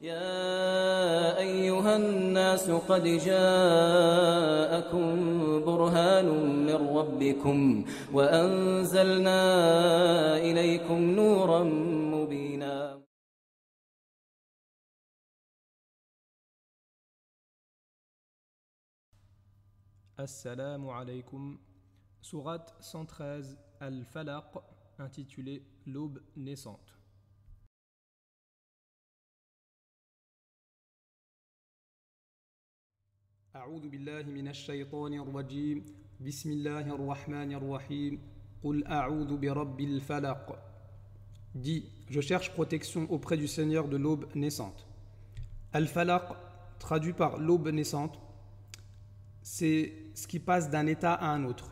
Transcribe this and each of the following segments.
يا أيها الناس قد جاءكم برهان من ربكم وأنزلنا إليكم نورا مبينا. Assalamu alaikum. Sourate 113 Al-Falaq, intitulée L'aube naissante. أعوذ بالله من الشيطان الرجيم بسم الله الرحمن الرحيم قل أعوذ برب الفلق. Dis, je cherche protection auprès du Seigneur de l'aube naissante. Al-Falaq, traduit par l'aube naissante, c'est ce qui passe d'un état à un autre.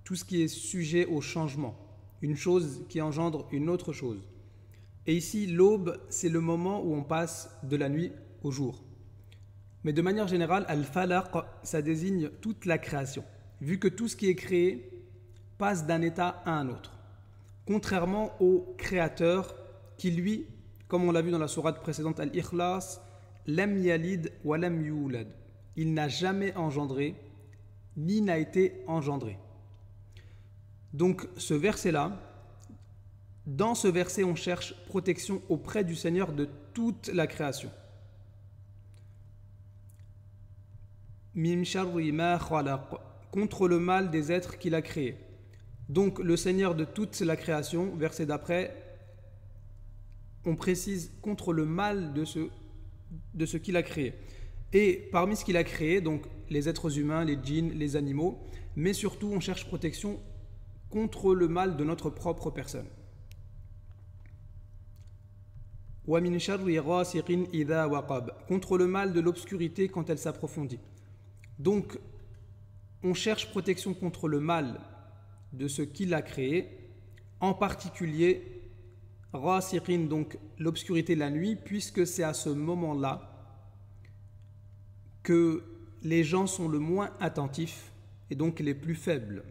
Tout ce qui est sujet au changement. Une chose qui engendre une autre chose. Et ici, l'aube, c'est le moment où on passe de la nuit au jour. Mais de manière générale, Al-Falaq, ça désigne toute la création. Vu que tout ce qui est créé passe d'un état à un autre. Contrairement au Créateur qui, lui, comme on l'a vu dans la sourate précédente, Al-Ikhlas, Lam yalid wa lam yulad. Il n'a jamais engendré, ni n'a été engendré. Donc ce verset-là, dans ce verset, on cherche protection auprès du Seigneur de toute la création. Min sharri ma khalaq, contre le mal des êtres qu'il a créés. Donc le Seigneur de toute la création, verset d'après, on précise contre le mal de ce qu'il a créé. Et parmi ce qu'il a créé, donc les êtres humains, les djinns, les animaux, mais surtout on cherche protection contre le mal de notre propre personne. Wa min sharri ghasiqin idha waqab, contre le mal de l'obscurité quand elle s'approfondit. Donc on cherche protection contre le mal de ce qu'il a créé, en particulier ghasiqin, donc l'obscurité la nuit, puisque c'est à ce moment-là que les gens sont le moins attentifs et donc les plus faibles.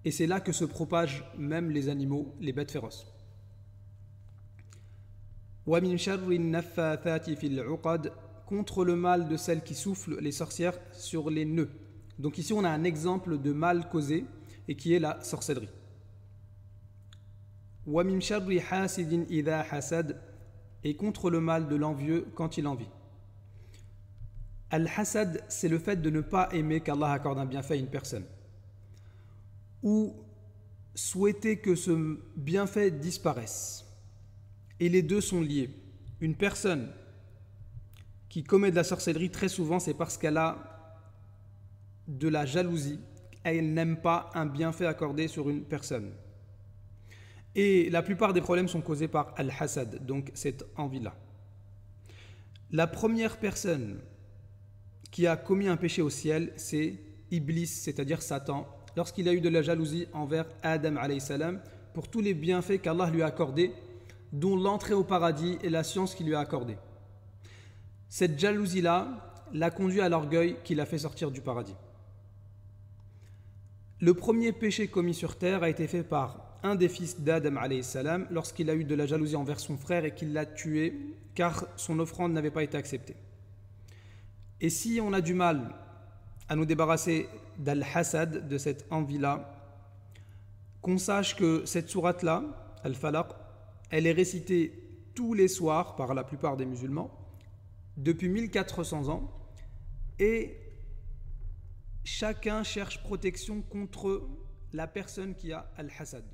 Et c'est là que se propagent même les animaux, les bêtes féroces. Wa min sharri naffathati fil uqad, contre le mal de celles qui soufflent, les sorcières, sur les nœuds. Donc ici on a un exemple de mal causé et qui est la sorcellerie. Wa min sharri hasidin idha hasad, et contre le mal de l'envieux quand il envie. Al-Hasad, c'est le fait de ne pas aimer qu'Allah accorde un bienfait à une personne, ou souhaiter que ce bienfait disparaisse. Et les deux sont liés. Une personne qui commet de la sorcellerie, très souvent, c'est parce qu'elle a de la jalousie, elle n'aime pas un bienfait accordé sur une personne. Et la plupart des problèmes sont causés par Al-Hasad, donc cette envie-là. La première personne qui a commis un péché au ciel, c'est Iblis, c'est-à-dire Satan, lorsqu'il a eu de la jalousie envers Adam alayhi salam pour tous les bienfaits qu'Allah lui a accordés, dont l'entrée au paradis et la science qu'il lui a accordée. Cette jalousie-là l'a conduit à l'orgueil qui l'a fait sortir du paradis. Le premier péché commis sur terre a été fait par un des fils d'Adam alayhi salam lorsqu'il a eu de la jalousie envers son frère et qu'il l'a tué car son offrande n'avait pas été acceptée. Et si on a du mal à nous débarrasser d'Al-Hasad, de cette envie-là, qu'on sache que cette sourate-là, Al-Falaq, elle est récitée tous les soirs par la plupart des musulmans, depuis 1400 ans, et chacun cherche protection contre la personne qui a Al-Hasad.